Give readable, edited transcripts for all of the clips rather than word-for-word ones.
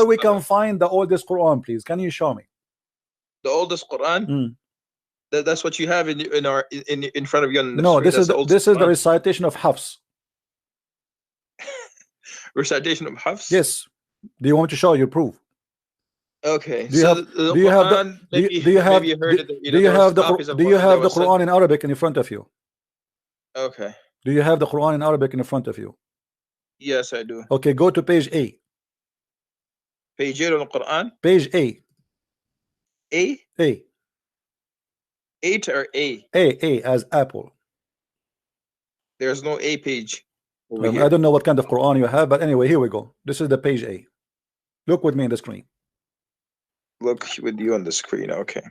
we can find the oldest Quran, please? Can you show me the oldest Quran? That's what you have in front of you on the no screen. This is the recitation of Hafs. Recitation of Hafs? Yes. Do you want me to show you proof? Okay. Do you have the Quran in Arabic in front of you? Okay. Do you have the Quran in Arabic in front of you? Yes, I do. Okay, go to page A. Page 8 on the Quran? Page A. A? A. 8 or A? A as apple. There's no A page. I don't know what kind of Quran you have, but anyway, here we go. This is the page A. Look with me on the screen. Look with you on the screen. Okay.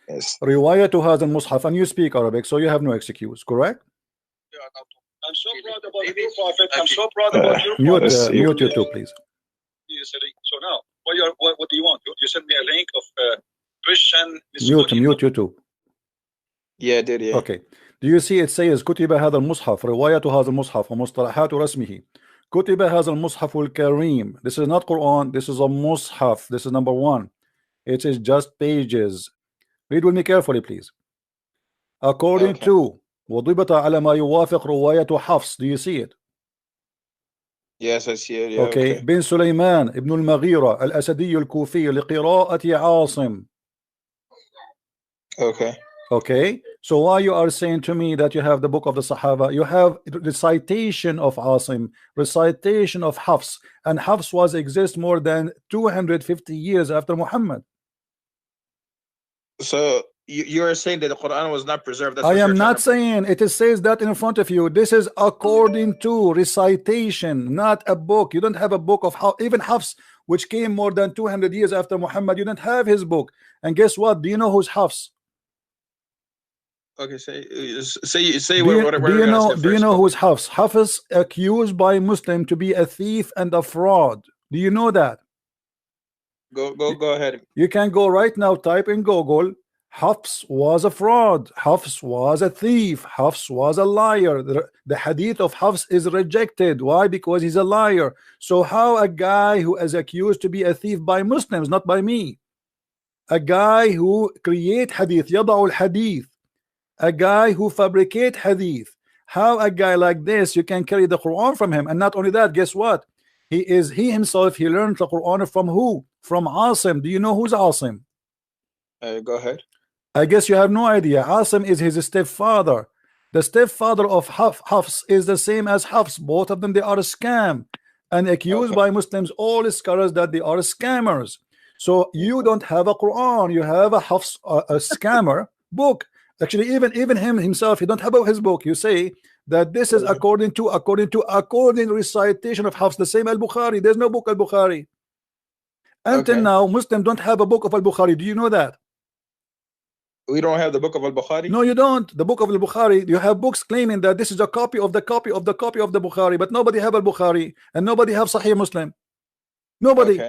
Yes. Riwayat هذا المصحف, and you speak Arabic, so you have no excuse, correct? I'm so proud about you, Prophet. I'm so proud about you. Mute you too, please. So now, what do you want? You sent me a link of Christian. Mute you too. Yeah, I did. Yeah. Okay. Do you see it says كتب هذا المصحف رواية هذا المصحف ومصطلحات رسمه كتب هذا المصحف الكريم. This is not Quran, this is a mushaf. This is number one. It is just pages. Read with me carefully, please. According to وضبط على ما يوافق رواية حفص. Do you see it? Yes, I see it. Yeah, okay. بن سليمان ابن المغيرة الأسدي الكوفي لقراءة عاصم. Okay, so why you are saying to me that you have the book of the Sahaba? You have recitation of Asim, recitation of Hafs, and Hafs was exist more than 250 years after Muhammad. So you are saying that the Quran was not preserved? That's I am not saying it. It says that in front of you. This is according to recitation, not a book. You don't have a book of even Hafs, which came more than 200 years after Muhammad. You don't have his book. And guess what? Do you know who's Hafs? Okay, say what do you know who's Hafs? Hafs accused by Muslim to be a thief and a fraud. Do you know that? Go ahead. You can go right now, type in Google. Hafs was a fraud. Hafs was a thief. Hafs was a liar. The hadith of Hafs is rejected. Why? Because he's a liar. So how a guy who is accused to be a thief by Muslims, not by me, a guy who create hadith, يضع الحديث, a guy who fabricate hadith, how a guy like this you can carry the Quran from him? And not only that, guess what? He himself learned the Quran from who? From Asim. Do you know who's Asim? Go ahead. I guess you have no idea. Asim is his stepfather. The stepfather of Hafs is the same as Hafs. Both of them, they are a scam and accused by Muslims, all scholars, that they are scammers. So you don't have a Quran, you have a Hafs, a scammer book. Actually, even him himself, he don't have his book. You say that this is according recitation of Hafs, the same Al-Bukhari. There's no book Al-Bukhari. Until now, Muslims don't have a book of Al-Bukhari. Do you know that? We don't have the book of Al-Bukhari? No, you don't. The book of Al-Bukhari, you have books claiming that this is a copy of the copy of the copy of the Bukhari, but nobody have Al-Bukhari and nobody have Sahih Muslim. Nobody.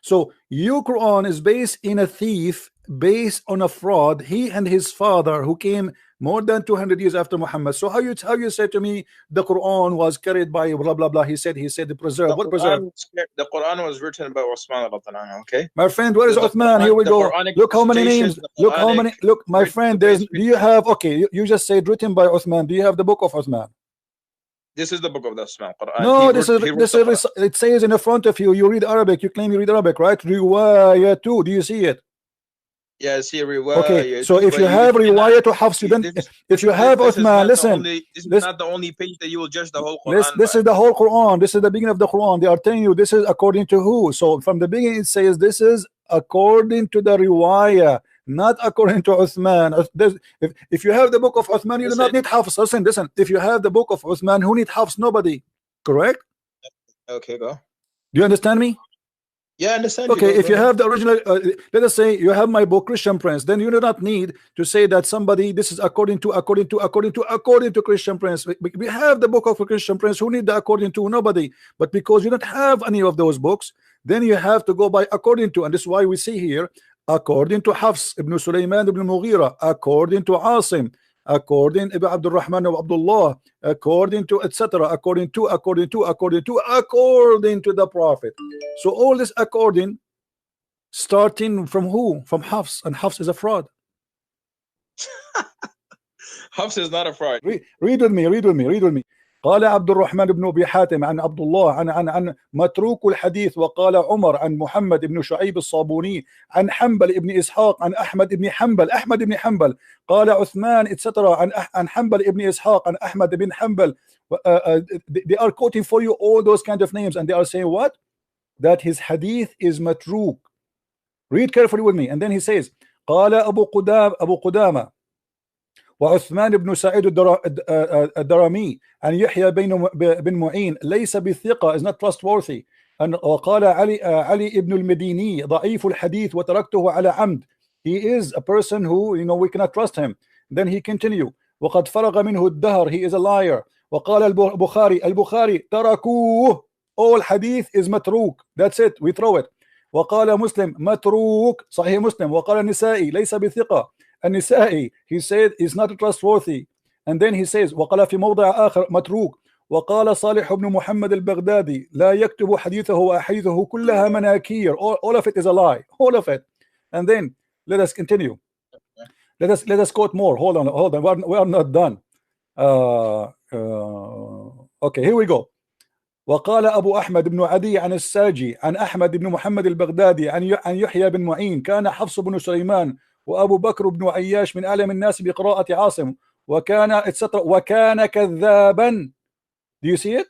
So your Quran is based in a thief, based on a fraud. He and his father, who came more than 200 years after Muhammad. So how you say to me the Quran was carried by blah blah blah? He said the preserved. What preserved? The Quran was written by Uthman. Okay, my friend, where is Uthman? Here we go. Look how many names. Look how many. Look, my friend. Do you have? Okay, you just said written by Uthman. Do you have the book of Uthman? This is the book of the Uthman Quran. No, it says in the front of you. You read Arabic. You claim you read Arabic, right? Riwayah too. Do you see it? Yeah, I see riwayah. Okay, so if you have riwayah to Hafs, if you have Uthman, listen. This is not the only page that you will judge the whole Quran. This is the whole Quran. This is the beginning of the Quran. They are telling you this is according to who? So from the beginning it says this is according to the riwayah, not according to Uthman. If you have the book of Uthman, you do not need Hafs. Listen. If you have the book of Uthman, who need Hafs? Nobody. Correct? Okay, go. Do you understand me? Yeah, I understand. Okay, if you have the original, let us say you have my book Christian Prince, then you do not need to say that somebody this is according to Christian Prince. We have the book of Christian Prince. Who need the according to? Nobody. But because you don't have any of those books, then you have to go by according to, and this is why we see here according to Hafs ibn Sulaiman ibn Mughira, according to Asim, according to Abdul Rahman of Abdullah, according to etc., according to the Prophet. So all this according, starting from who? From Hafs, and Hafs is a fraud. Hafs is not a fraud. read with me. قال عبد الرحمن بن أبي حاتم عن عبد الله عن متروك الحديث، وقال عمر عن محمد بن شعيب الصابوني عن حنبل ابن إسحاق عن أحمد بن حنبل قال عثمان etc. عن حنبل ابن إسحاق عن أحمد بن حنبل. They are quoting for you all those kind of names, and they are saying what? That his hadith is matruk. Read carefully with me. And then he says قال أبو قدامة وعثمان بن سعيد الدرمي عن يحيى بن معين ليس بالثقة, is not trustworthy. وقال علي ابن المديني ضعيف الحديث وتركته على عمد. He is a person who, you know, we cannot trust him. Then he continue وقد فرغ منه الدهر, he is a liar. وقال البخاري تركوه, all hadith is matruk, that's it, we throw it. وقال مسلم متروك, صحيح مسلم. وقال النسائي ليس بثقة, النسائي he said is not trustworthy. And then he says وقال في موضع آخر متروك. وقال صالح بن محمد البغدادي لا يكتب حديثه وأحاديثه كلها مناكير, all of it is a lie, all of it. And then let us continue, let us quote more. Hold on, we are not done. Okay, here we go. وقال أبو أحمد بن عدي عن الساجي عن أحمد بن محمد البغدادي عن يحيى بن معين كان حفص بن سليمان وأبو بكر بن عياش من أعلم الناس بقراءة عاصم وكان etc. وكان كذابا. Do you see it?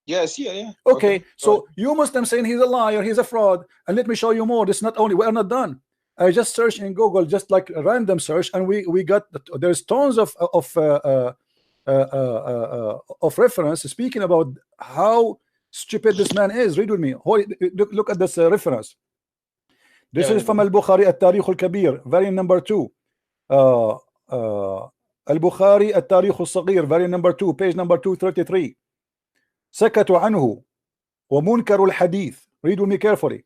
Yes, yeah. Okay, so you Muslims saying he's a liar, he's a fraud, and let me show you more. This not only, we are not done. I just searched in Google, just like a random search, and we got, there's tons of reference speaking about how stupid this man is. Read with me. Look at this reference. This is from Al-Bukhari التاريخ الكبير, volume number 2. Al-Bukhari التاريخ الصغير, volume number 2, page number 233. سكتوا عنه ومنكر الحديث. Read with me carefully.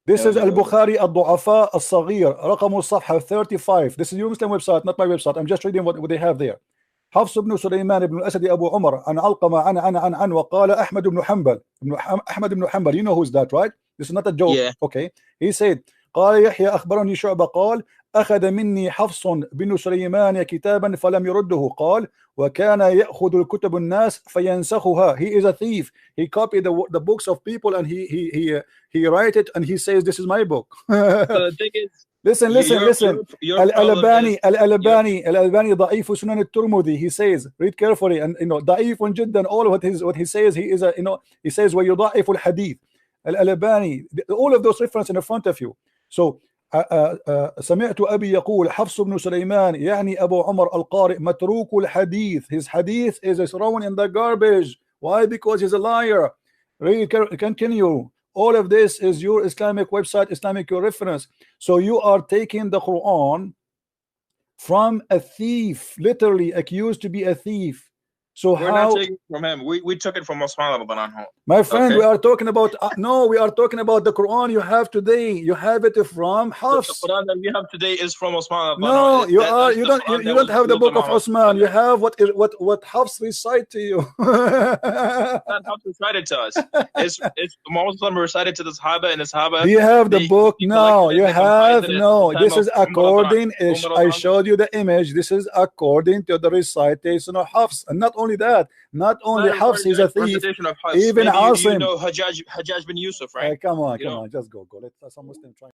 This is Al-Bukhari الضعفاء الصغير, رقم الصفحة 35. This is your Muslim website, not my website. I'm just reading what they have there. حفص بن سليمان بن الأسد أبو عمر عن علقمة عن وقال أحمد بن حنبل. You know who's that, right? This is not a joke. Yeah. Okay. He said قال يحيى أخبرني شعبة قال أخذ مني حفص بن سليمان كتابا فلم يرده. قال وكان يأخذ الكتب الناس فينسخها. He is a thief. He copied the books of people and he write it and he says this is my book. The thing is, listen. Al-Albani ضعيف سنن الترمذي. He says, read carefully, and you know ضعيف جدا. All what he says, he is a, you know, he says ويضعف الحديث. Al-Albani, all of those references in front of you. So سمعت أبي يقول حفص بن سليمان يعني أبو عمر القارئ متروك الحديث. His hadith is thrown in the garbage. Why? Because he's a liar. Read, continue. All of this is your Islamic website, Islamic reference. So you are taking the Quran from a thief, literally accused to be a thief. So we're not taking it from him. We took it from Osman. My friend, we are talking about no, we are talking about the Quran you have today. You have it from Hafs. The Quran that we have today is from Osman. No, you don't have the book of Osman. You have what Hafs recite to you. Not Hafs recited to us. It's Muslim recited to the Sahaba, and the Sahaba. Do you have the book? No, you have no. This is according. I showed you the image. This is according to the recitation of Hafs, and not only that, not only Hafs is a thief, even Asim. You know Hajjaj bin Yusuf, right? Come on, just go. Let some Muslim try.